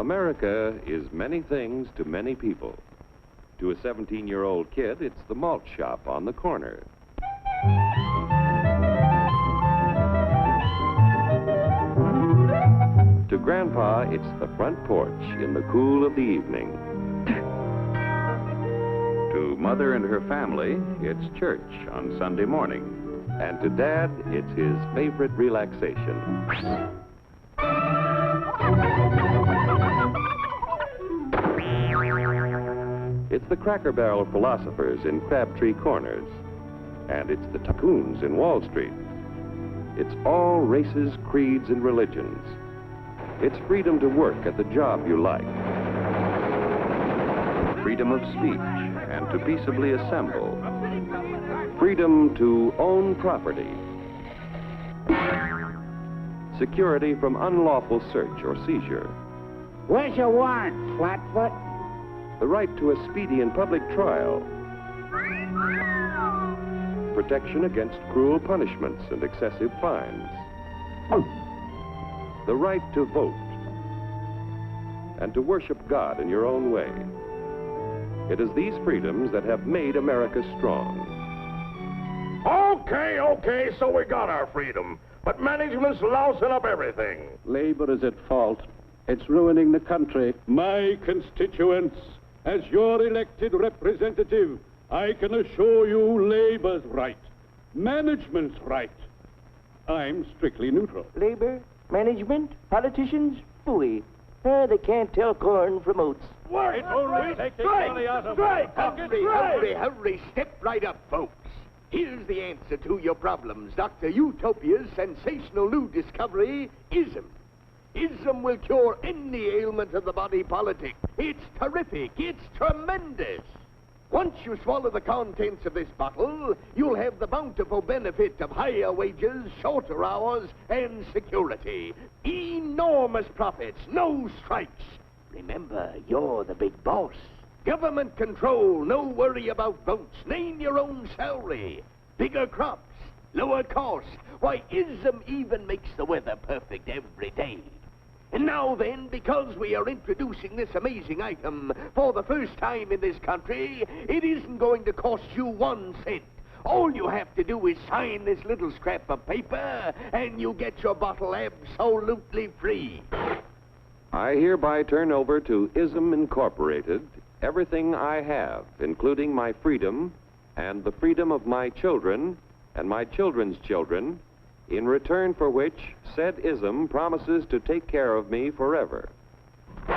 America is many things to many people. To a 17-year-old kid, it's the malt shop on the corner. To Grandpa, it's the front porch in the cool of the evening. To Mother and her family, it's church on Sunday morning. And to Dad, it's his favorite relaxation. It's the Cracker Barrel philosophers in Crabtree Corners. And it's the tycoons in Wall Street. It's all races, creeds, and religions. It's freedom to work at the job you like. Freedom of speech and to peaceably assemble. Freedom to own property. Security from unlawful search or seizure. Where's your warrant, Flatfoot? The right to a speedy and public trial. Protection against cruel punishments and excessive fines. The right to vote. And to worship God in your own way. It is these freedoms that have made America strong. Okay, so we got our freedom. But management's lousing up everything. Labor is at fault. It's ruining the country. My constituents, as your elected representative, I can assure you Labor's right, management's right. I'm strictly neutral. Labor, management, politicians, phooey. They can't tell corn from oats. It's only taking money out of Hurry, step right up, folks. Here's the answer to your problems. Dr. Utopia's sensational new discovery, ism. Ism will cure any ailment of the body politic. It's terrific. It's tremendous. Once you swallow the contents of this bottle, you'll have the bountiful benefit of higher wages, shorter hours, and security. Enormous profits, no strikes. Remember, you're the big boss. Government control, no worry about votes. Name your own salary. Bigger crops, lower costs. Why, ism even makes the weather perfect every day. And now then, because we are introducing this amazing item for the first time in this country, it isn't going to cost you 1 cent. All you have to do is sign this little scrap of paper, and you get your bottle absolutely free. I hereby turn over to Ism Incorporated everything I have, including my freedom and the freedom of my children and my children's children, in return for which said ism promises to take care of me forever. Get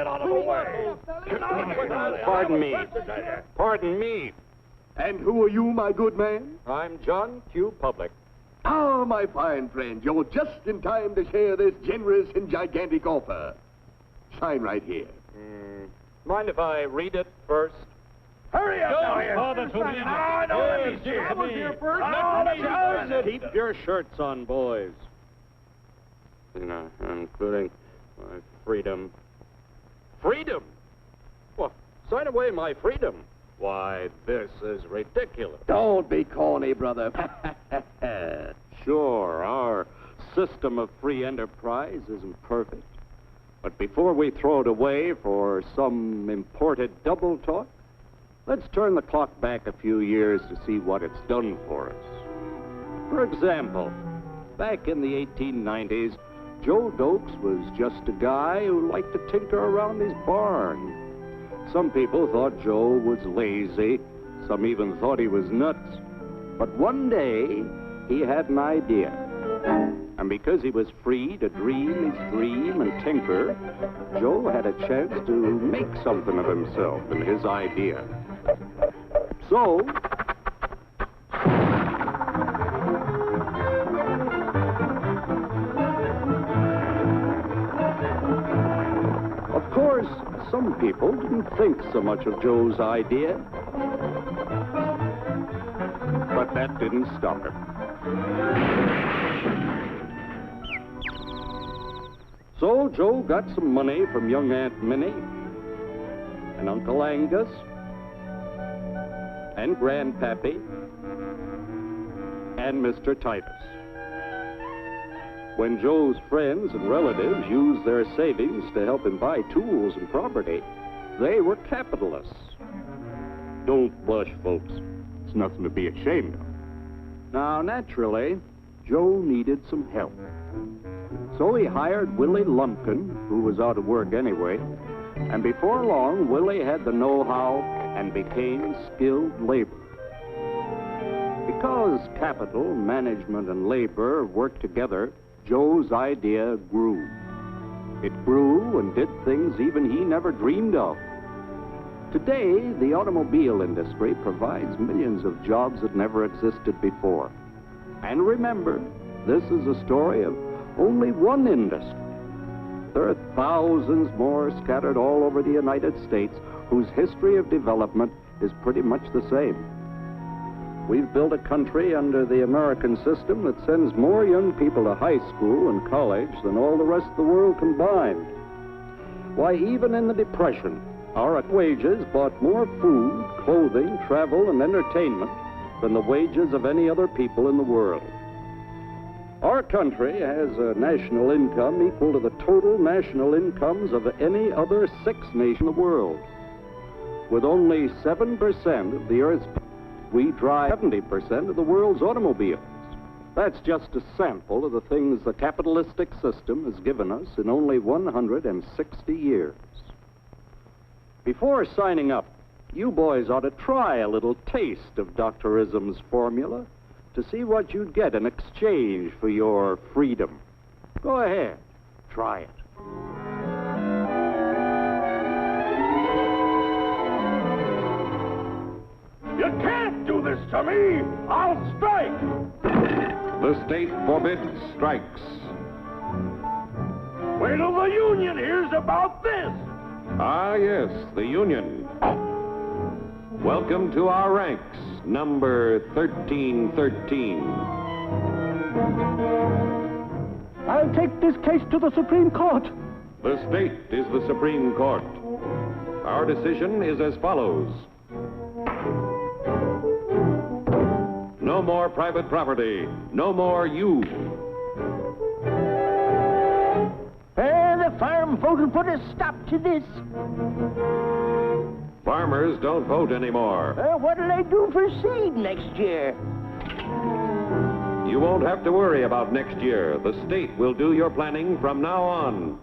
out of the way. Pardon me. And who are you, my good man? I'm John Q. Public. Ah, my fine friend, you're just in time to share this generous and gigantic offer. Sign right here. Mind if I read it first? Hurry up, Keep your shirts on, boys. Including my freedom. Freedom? Well, sign away my freedom. Why, this is ridiculous. Don't be corny, brother. Sure, our system of free enterprise isn't perfect. But before we throw it away for some imported double talk, let's turn the clock back a few years to see what it's done for us. For example, back in the 1890s, Joe Dokes was just a guy who liked to tinker around his barn. Some people thought Joe was lazy. Some even thought he was nuts. But one day, he had an idea. And because he was free to dream his dream and tinker, Joe had a chance to make something of himself and his idea. So, of course, some people didn't think so much of Joe's idea. But that didn't stop him. So Joe got some money from young Aunt Minnie and Uncle Angus and Grandpappy and Mr. Titus. When Joe's friends and relatives used their savings to help him buy tools and property, they were capitalists. Don't blush, folks. It's nothing to be ashamed of. Now, naturally, Joe needed some help. So he hired Willie Lumpkin, who was out of work anyway, and before long, Willie had the know-how and became skilled labor. Because capital, management, and labor worked together, Joe's idea grew. It grew and did things even he never dreamed of. Today, the automobile industry provides millions of jobs that never existed before. And remember, this is a story of only one industry. There are thousands more scattered all over the United States whose history of development is pretty much the same. We've built a country under the American system that sends more young people to high school and college than all the rest of the world combined. Why, even in the Depression, our wages bought more food, clothing, travel, and entertainment than the wages of any other people in the world. Our country has a national income equal to the total national incomes of any other sixth nation in the world. With only 7% of the Earth's people, we drive 70% of the world's automobiles. That's just a sample of the things the capitalistic system has given us in only 160 years. Before signing up, you boys ought to try a little taste of Dr. Ism's formula to see what you'd get in exchange for your freedom. Go ahead, try it. You can't do this to me! I'll strike! The state forbids strikes. Wait till the union hears about this! Ah, yes, the Union. Welcome to our ranks, number 1313. I'll take this case to the Supreme Court. The state is the Supreme Court. Our decision is as follows. No more private property. No more you. The farm vote will put a stop to this. Farmers don't vote anymore. What'll they do for seed next year? You won't have to worry about next year. The state will do your planning from now on.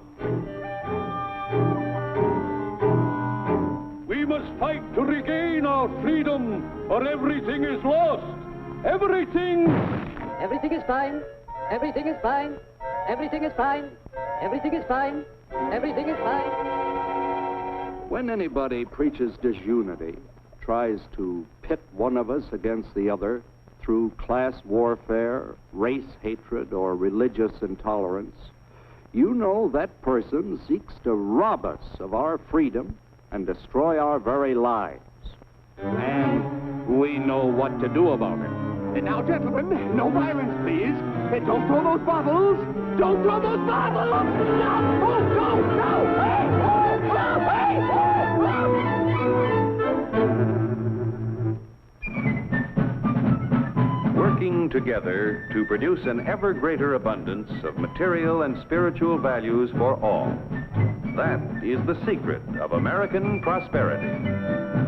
We must fight to regain our freedom, or everything is lost. Everything! Everything is fine. Everything is fine. Everything is fine. Everything is fine. Everything is fine. When anybody preaches disunity, tries to pit one of us against the other through class warfare, race hatred, or religious intolerance, you know that person seeks to rob us of our freedom and destroy our very lives. And we know what to do about it. Now, gentlemen, no violence, please. Don't throw those bottles. Don't throw those bottles. No! Oh, no! No! Hey! Oh, no! Hey! Oh, Working together to produce an ever greater abundance of material and spiritual values for all. That is the secret of American prosperity.